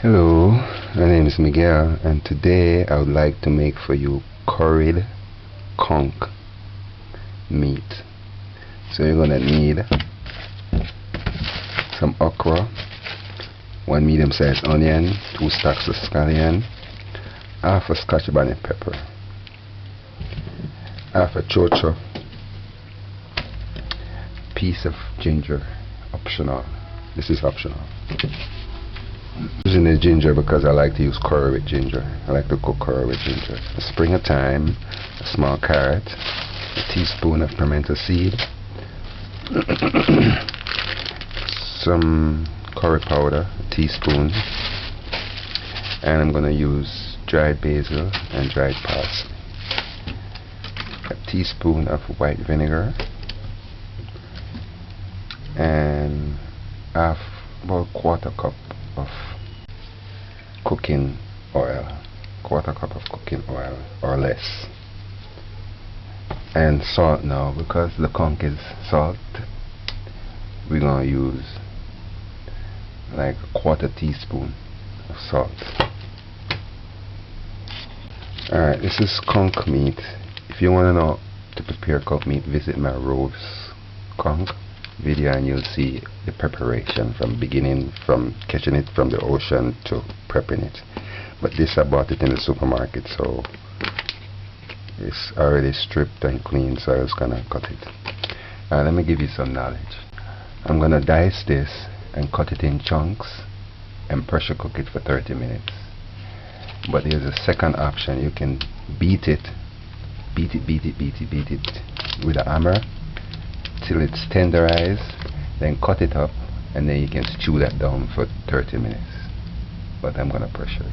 Hello, my name is Miguel, and today I would like to make for you curried conch meat. So you're gonna need some okra, 1 medium-sized onion, 2 stalks of scallion, half a scotch bonnet pepper, half a chocho, piece of ginger, optional. This is optional. I'm using the ginger because I like to use curry with ginger. I like to cook curry with ginger. A spring of thyme, a small carrot, a teaspoon of pimento seed, some curry powder, a teaspoon, and I'm going to use dried basil and dried parsley, a teaspoon of white vinegar, and about quarter cup of cooking oil, or less, and salt. Now because the conch is salt, we're gonna use like a quarter teaspoon of salt. Alright, this is conch meat. If you want to know to prepare conch meat, visit my roast conch video and you'll see the preparation from beginning, from catching it from the ocean to prepping it. But this, I bought it in the supermarket, so it's already stripped and clean, so I was gonna cut it. Let me give you some knowledge. I'm gonna dice this and cut it in chunks and pressure cook it for 30 minutes. But there's a second option. You can beat it with a hammer till it's tenderized, then cut it up, and then you can stew that down for 30 minutes. But I'm gonna pressure it.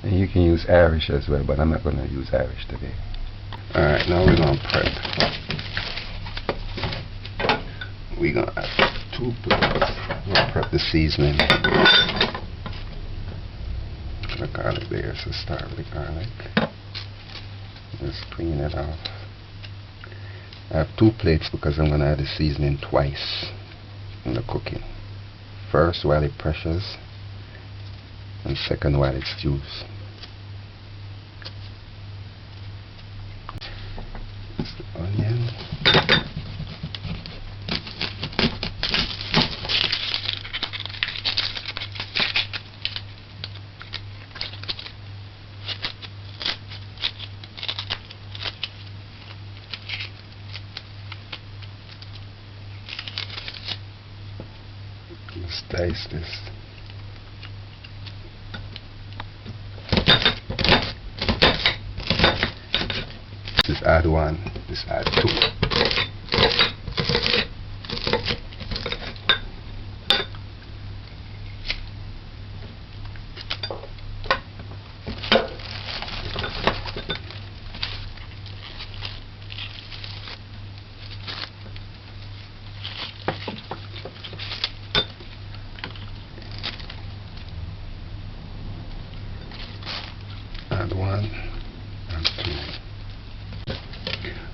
And you can use Irish as well, but I'm not gonna use Irish today. Alright, now we're gonna prep. We're gonna have 2 plates. We're gonna prep the seasoning. The garlic there, so start with the garlic. Just clean it off. I have 2 plates because I'm going to add the seasoning twice in the cooking. First while it pressures, and second while it stews. That's the onion. Let's dice this. This is add 1, this add 2. Add 1 and 2.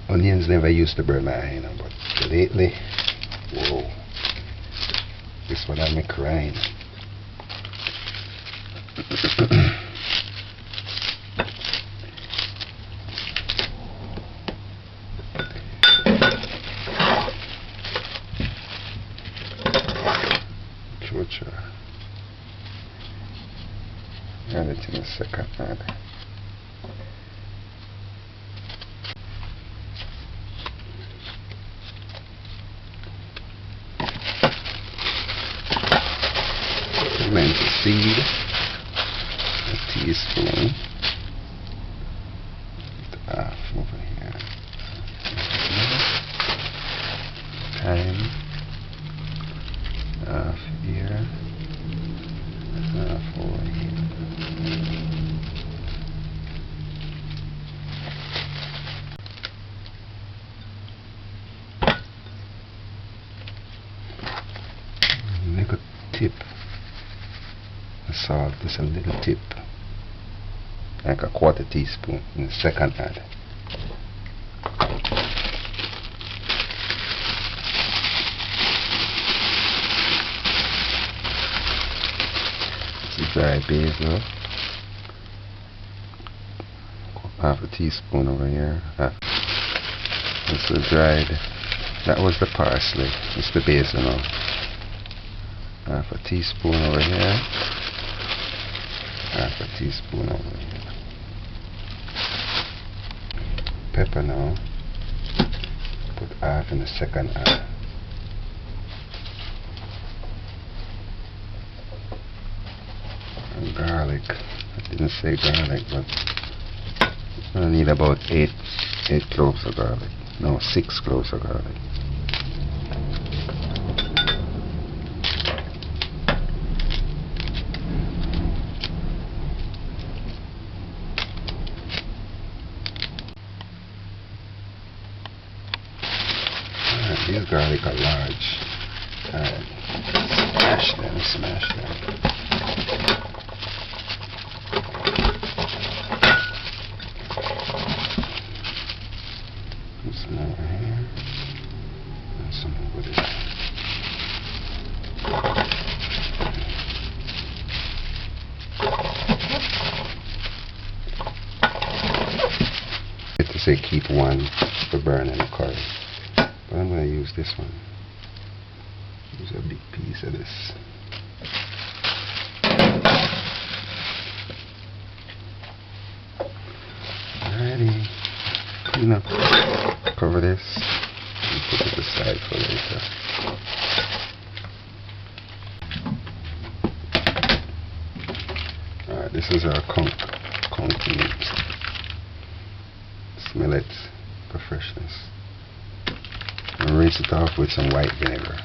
Onions never used to burn my eye, but lately, whoa, this one had me crying. Chocha. Add it in a second. Pimento seed, a teaspoon, half over here, thyme, half here, half over here. Make a tip. Salt, just a little tip, like a quarter teaspoon in the second add. Dried basil. Half a teaspoon over here. This is dried. That was the parsley. It's the basil now. Half a teaspoon over here. Half a teaspoon over here. Pepper now. Put half in the second half. And garlic. I didn't say garlic, but I need about 8 cloves of garlic. No, 6 cloves of garlic. Alright, these garlic are large. Alright, smash them, smash them. Some over here and some over there. I to say keep one for burning the curry, but I'm going to use this one. Use a big piece of this. Alrighty, clean up. Cover this and put it aside for later. Alright, this is our conch meat. Smell it for freshness. And rinse it off with some white vinegar.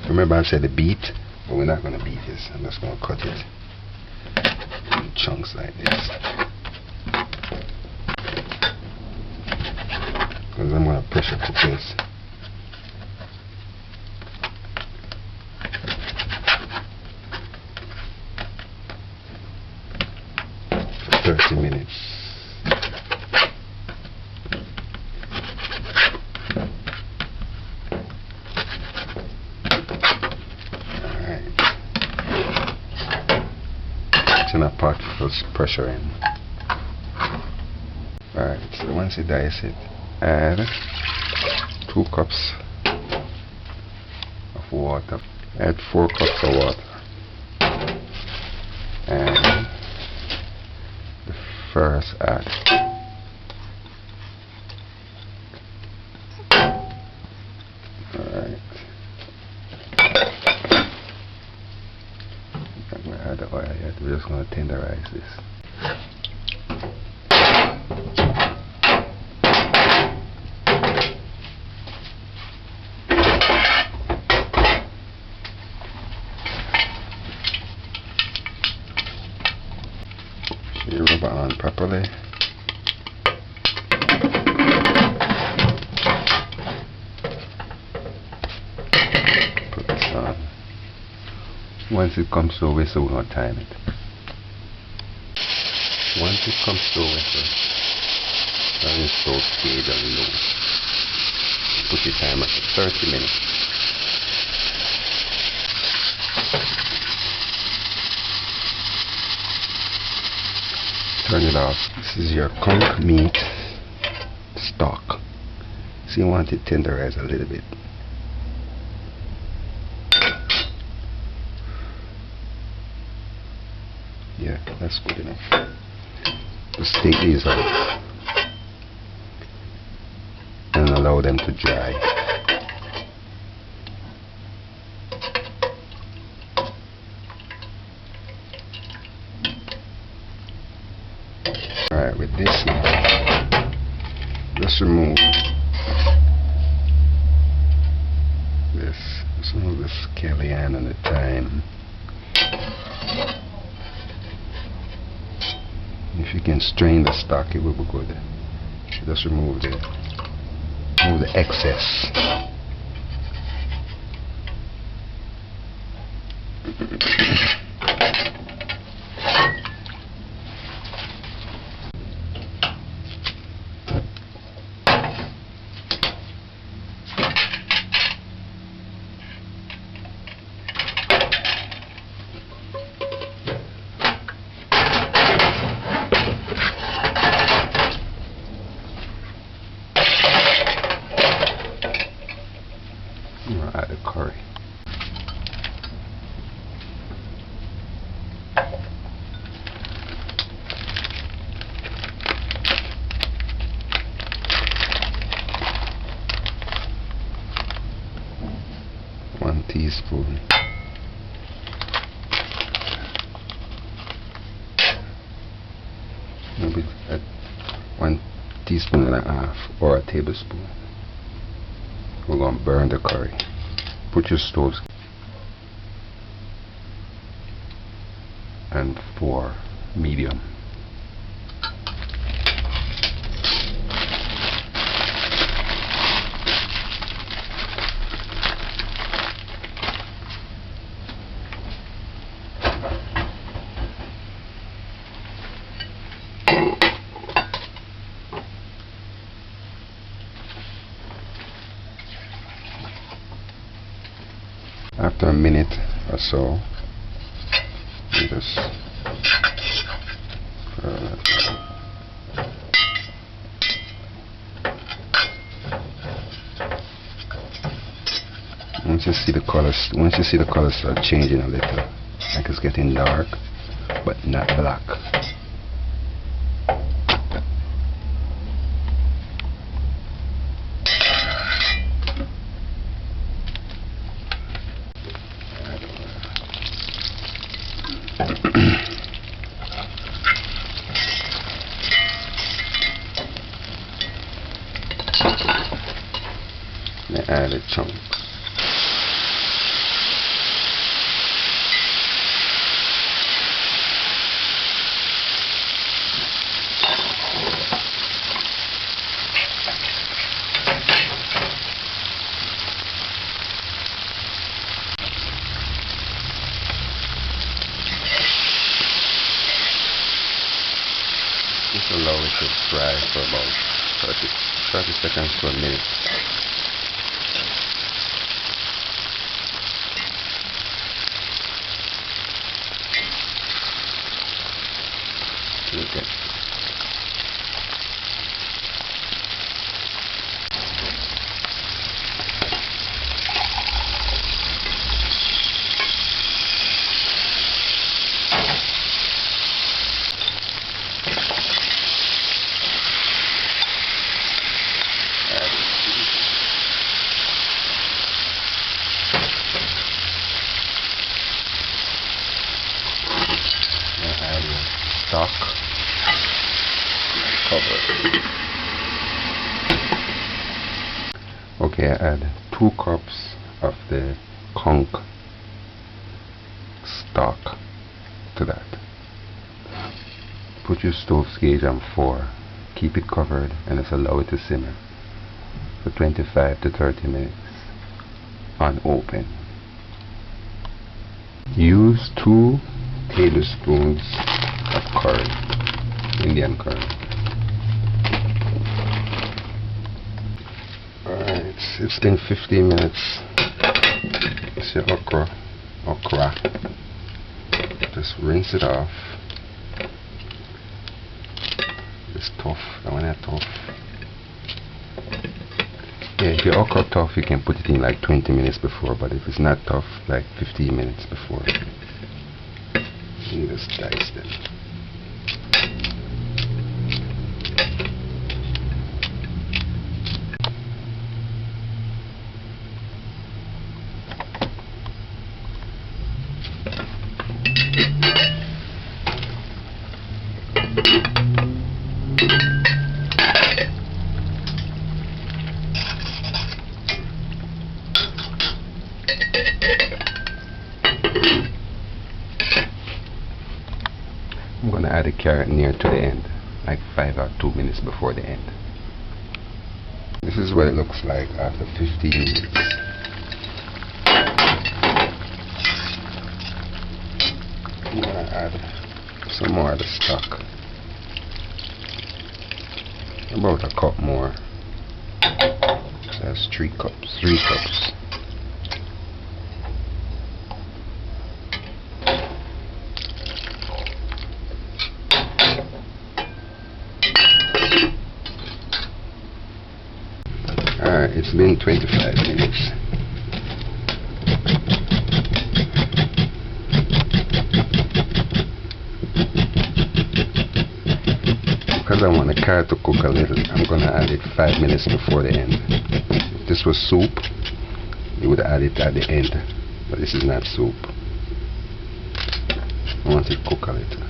Remember I said the beet? But we're not going to beat this. I'm just going to cut it in chunks like this. Because I'm going to pressure cook this. For 30 minutes. In a pot for pressure in. Alright, so once you dice it, add 2 cups of water. Add 4 cups of water. And the first add. Alright. Add the oil yet. We're just going to tenderize this. You rub it on properly. Put this on. Once it comes to a whistle, we're going to time it. Once it comes to a whistle, and it's so speed and low, put your timer for 30 minutes. Turn it off. This is your conch meat stock. So you want it tenderized a little bit. Yeah, that's good enough. Just take these out and allow them to dry. Alright, with this now, just remove this. Just remove the scallion and the thyme. If you can strain the stock, it will be good. Just remove the excess. teaspoon. Maybe 1 teaspoon and a half or a tablespoon. We're going to burn the curry. Put your stoves and 4 medium. After a minute or so, you just once you see the colors start changing a little, like it's getting dark but not black. Add a chunk. Just allow it to fry for about 30 seconds to a minute. Okay. Add your stock. Cover. Okay, I add 2 cups of the conch stock to that. Put your stove gauge on 4. Keep it covered and just allow it to simmer for 25 to 30 minutes unopened. Use 2 tablespoons of curry, Indian curry. Alright, it's been 15 minutes. It's your okra. Just rinse it off. It's tough. I want that tough. Yeah, if your okra tough, you can put it in like 20 minutes before, but if it's not tough, like 15 minutes before. You just dice them. I'm going to add a carrot near to the end, like 5 or 2 minutes before the end. This is what it looks like after 15 minutes. I'm going to add some more of the stock. About a cup more. So that's 3 cups. Alright, it's been 25 minutes. Because I want the carrot to cook a little, I'm going to add it 5 minutes before the end. If this was soup, you would add it at the end. But this is not soup. I want it cook a little.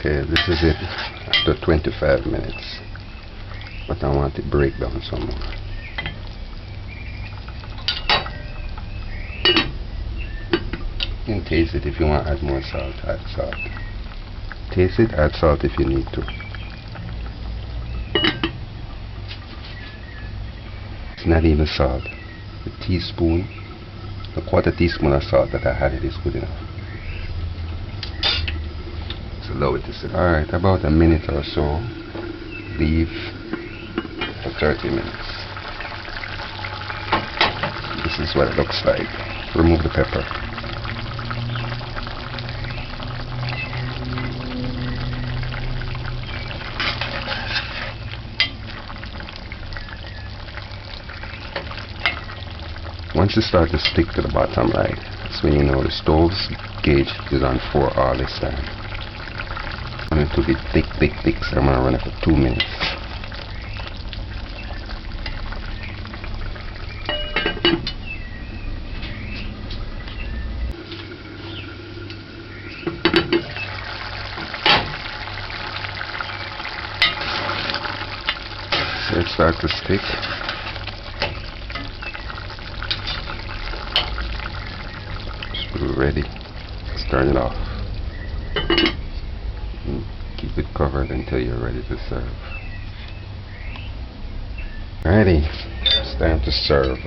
Okay, this is it after 25 minutes, but I want it to break down some more. You can taste it. If you want to add more salt, add salt. Taste it, add salt if you need to. It's not even salt. A teaspoon, a quarter teaspoon of salt that I had, it is good enough. Allow it to sit. Alright, about a minute or so. Leave for 30 minutes. This is what it looks like. Remove the pepper. Once it starts to stick to the bottom, right, that's when you know the stove's gauge is on 4 all this time. I want it to be thick, so I'm going to run it for 2 minutes. So it starts to stick. Just ready. Let's turn it off. Keep it covered until you're ready to serve. Ready, it's time to serve.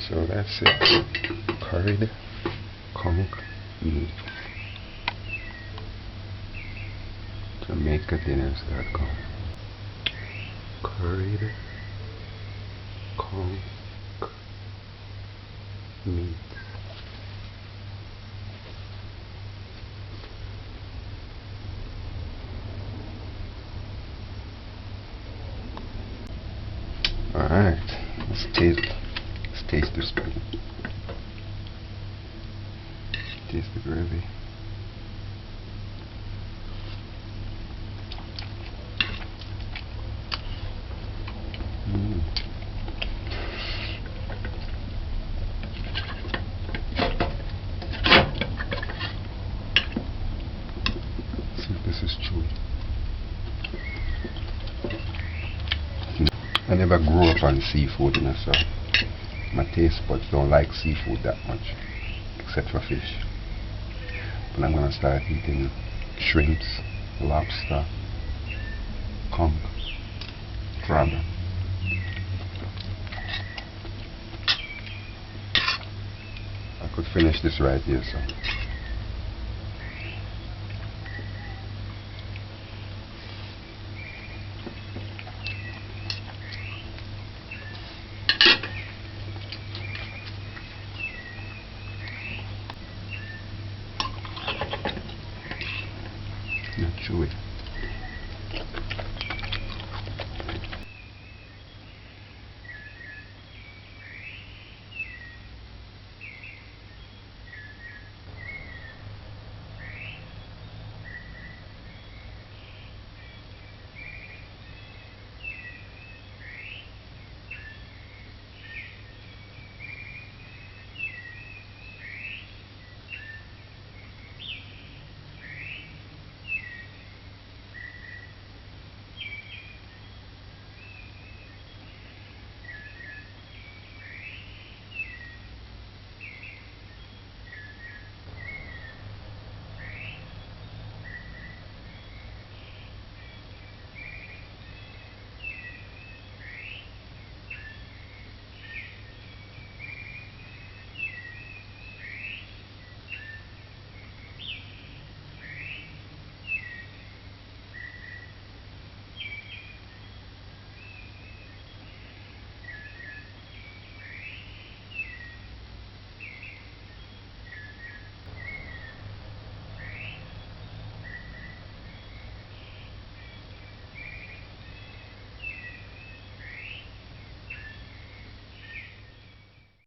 So that's it. Curried conch meat. JamaicanDinners.com. Curried conch meat. Alright, let's taste this thing. Taste the gravy. See if this is chewy. I never grew up on seafood, you know, so my taste buds don't like seafood that much, except for fish. But I'm gonna start eating shrimps, lobster, conch, crab. I could finish this right here, so. Not chewy.